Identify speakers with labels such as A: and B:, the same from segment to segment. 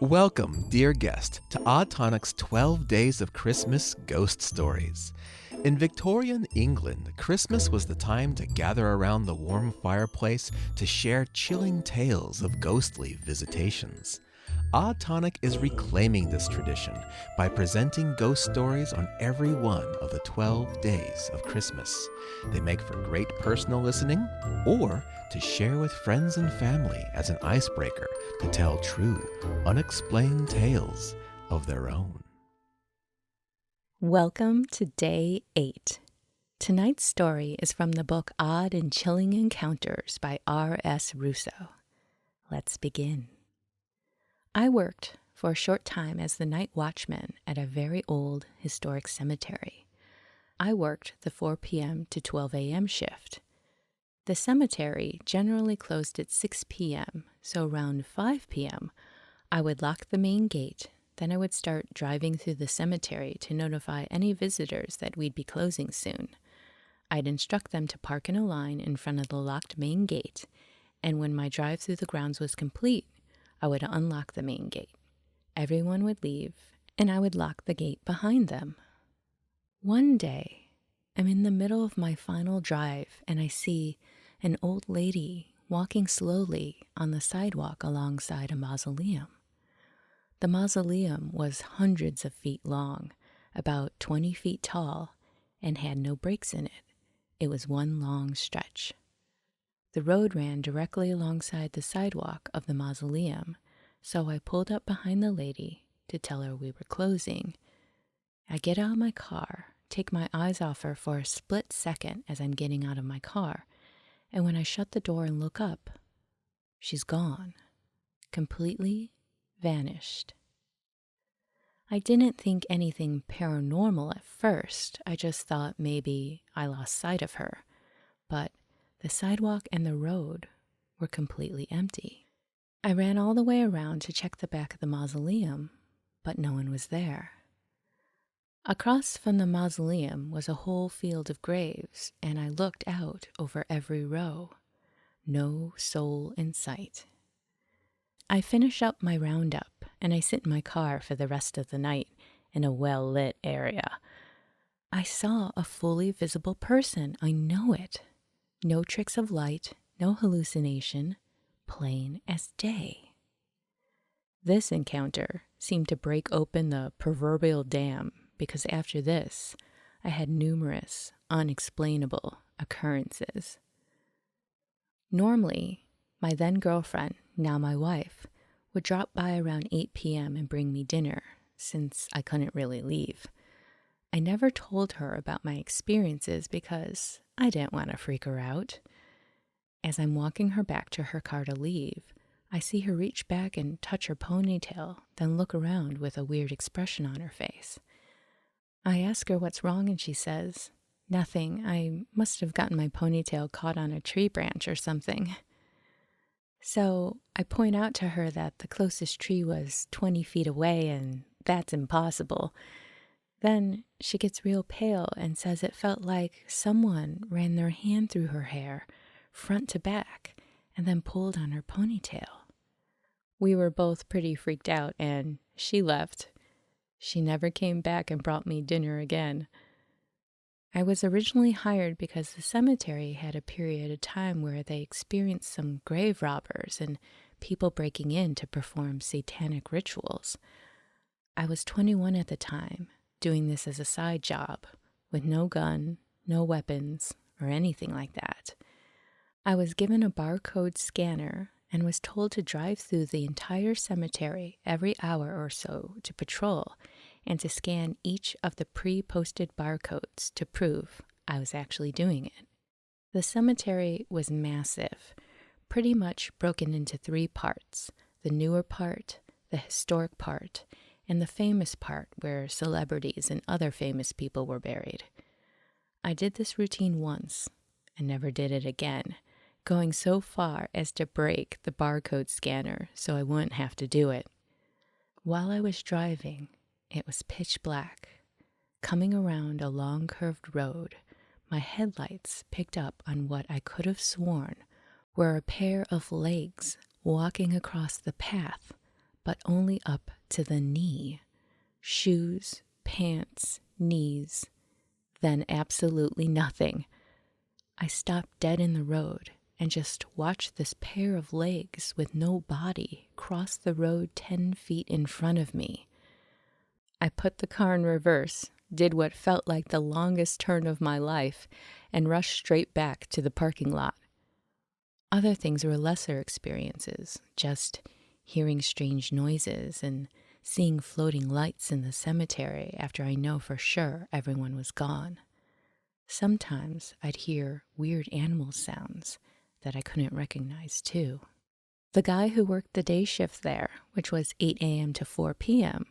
A: Welcome, dear guest, to Odd Tonic's 12 Days of Christmas Ghost Stories. In Victorian England, Christmas was the time to gather around the warm fireplace to share chilling tales of ghostly visitations. Odd Tonic is reclaiming this tradition by presenting ghost stories on every one of the 12 days of Christmas. They make for great personal listening or to share with friends and family as an icebreaker to tell true, unexplained tales of their own.
B: Welcome to Day 8. Tonight's story is from the book Odd and Chilling Encounters by R.S. Russo. Let's begin. I worked for a short time as the night watchman at a very old historic cemetery. I worked the 4 p.m. to 12 a.m. shift. The cemetery generally closed at 6 p.m., so around 5 p.m., I would lock the main gate. Then I would start driving through the cemetery to notify any visitors that we'd be closing soon. I'd instruct them to park in a line in front of the locked main gate, and when my drive through the grounds was complete, I would unlock the main gate. Everyone would leave, and I would lock the gate behind them. One day, I'm in the middle of my final drive, and I see an old lady walking slowly on the sidewalk alongside a mausoleum. The mausoleum was hundreds of feet long, about 20 feet tall, and had no breaks in it. It was one long stretch. The road ran directly alongside the sidewalk of the mausoleum, so I pulled up behind the lady to tell her we were closing. I get out of my car, take my eyes off her for a split second as I'm getting out of my car, and when I shut the door and look up, she's gone, completely vanished. I didn't think anything paranormal at first. I just thought maybe I lost sight of her, but the sidewalk and the road were completely empty. I ran all the way around to check the back of the mausoleum, but no one was there. Across from the mausoleum was a whole field of graves, and I looked out over every row. No soul in sight. I finish up my roundup, and I sit in my car for the rest of the night in a well-lit area. I saw a fully visible person. I know it. No tricks of light, no hallucination, plain as day. This encounter seemed to break open the proverbial dam because after this, I had numerous unexplainable occurrences. Normally, my then girlfriend, now my wife, would drop by around 8 p.m. and bring me dinner since I couldn't really leave. I never told her about my experiences because I didn't want to freak her out. As I'm walking her back to her car to leave, I see her reach back and touch her ponytail, then look around with a weird expression on her face. I ask her what's wrong and she says, "Nothing. I must have gotten my ponytail caught on a tree branch or something." So I point out to her that the closest tree was 20 feet away and that's impossible. Then she gets real pale and says it felt like someone ran their hand through her hair, front to back, and then pulled on her ponytail. We were both pretty freaked out and she left. She never came back and brought me dinner again. I was originally hired because the cemetery had a period of time where they experienced some grave robbers and people breaking in to perform satanic rituals. I was 21 at the time, doing this as a side job, with no gun, no weapons, or anything like that. I was given a barcode scanner and was told to drive through the entire cemetery every hour or so to patrol and to scan each of the pre-posted barcodes to prove I was actually doing it. The cemetery was massive, pretty much broken into 3 parts, the newer part, the historic part, and the famous part where celebrities and other famous people were buried. I did this routine once and never did it again, going so far as to break the barcode scanner so I wouldn't have to do it. While I was driving, it was pitch black. Coming around a long curved road, my headlights picked up on what I could have sworn were a pair of legs walking across the path, but only up to the knee. Shoes, pants, knees, then absolutely nothing. I stopped dead in the road and just watched this pair of legs with no body cross the road 10 feet in front of me. I put the car in reverse, did what felt like the longest turn of my life, and rushed straight back to the parking lot. Other things were lesser experiences, just hearing strange noises and seeing floating lights in the cemetery after I know for sure everyone was gone. Sometimes I'd hear weird animal sounds that I couldn't recognize too. The guy who worked the day shift there, which was 8 a.m. to 4 p.m.,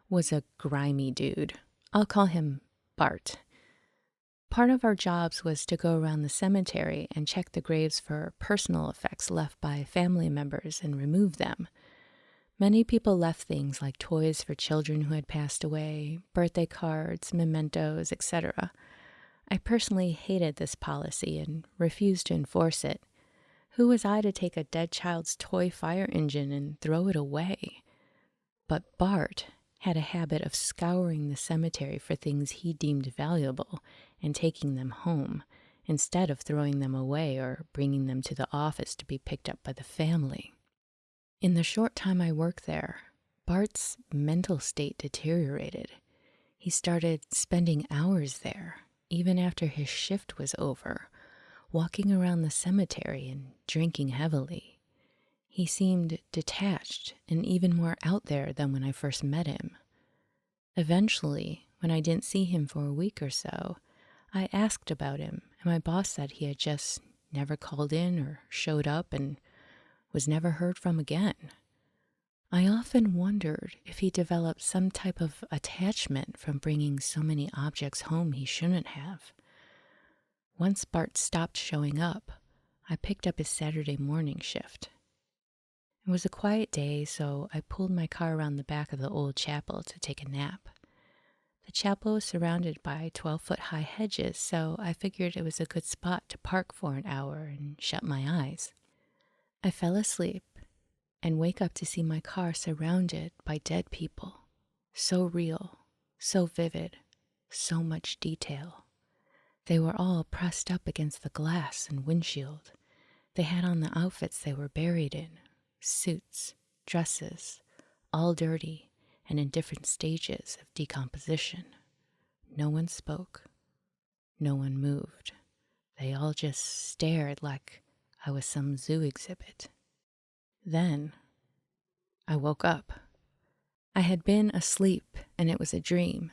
B: was a grimy dude. I'll call him Bart. Part of our jobs was to go around the cemetery and check the graves for personal effects left by family members and remove them. Many people left things like toys for children who had passed away, birthday cards, mementos, etc. I personally hated this policy and refused to enforce it. Who was I to take a dead child's toy fire engine and throw it away? But Bart had a habit of scouring the cemetery for things he deemed valuable and taking them home, instead of throwing them away or bringing them to the office to be picked up by the family. In the short time I worked there, Bart's mental state deteriorated. He started spending hours there, even after his shift was over, walking around the cemetery and drinking heavily. He seemed detached and even more out there than when I first met him. Eventually, when I didn't see him for a week or so, I asked about him, and my boss said he had just never called in or showed up and was never heard from again. I often wondered if he developed some type of attachment from bringing so many objects home he shouldn't have. Once Bart stopped showing up, I picked up his Saturday morning shift. It was a quiet day, so I pulled my car around the back of the old chapel to take a nap. The chapel was surrounded by 12-foot-high hedges, so I figured it was a good spot to park for an hour and shut my eyes. I fell asleep and wake up to see my car surrounded by dead people. So real, so vivid, so much detail. They were all pressed up against the glass and windshield. They had on the outfits they were buried in, suits, dresses, all dirty and in different stages of decomposition. No one spoke. No one moved. They all just stared like I was some zoo exhibit. Then I woke up. I had been asleep and it was a dream.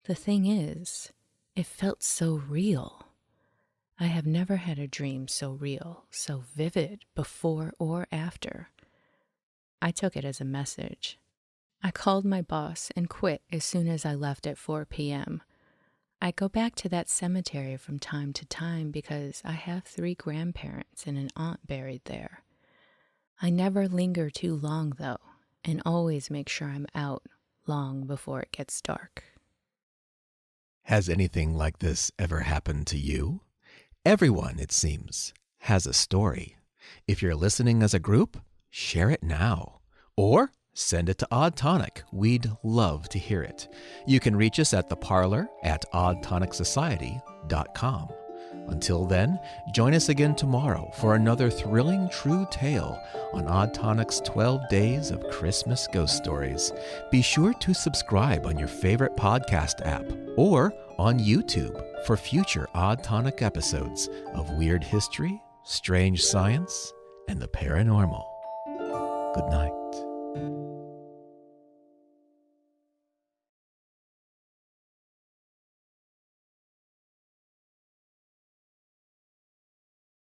B: The thing is, it felt so real. I have never had a dream so real, so vivid before or after. I took it as a message. I called my boss and quit as soon as I left at 4 p.m. I go back to that cemetery from time to time because I have 3 grandparents and an aunt buried there. I never linger too long, though, and always make sure I'm out long before it gets dark.
A: Has anything like this ever happened to you? Everyone, it seems, has a story. If you're listening as a group, share it now. Or send it to Odd Tonic. We'd love to hear it. You can reach us at the parlor at oddtonicsociety.com. Until then, join us again tomorrow for another thrilling true tale on Odd Tonic's 12 Days of Christmas Ghost Stories. Be sure to subscribe on your favorite podcast app or on YouTube for future Odd Tonic episodes of weird history, strange science, and the paranormal. Good night.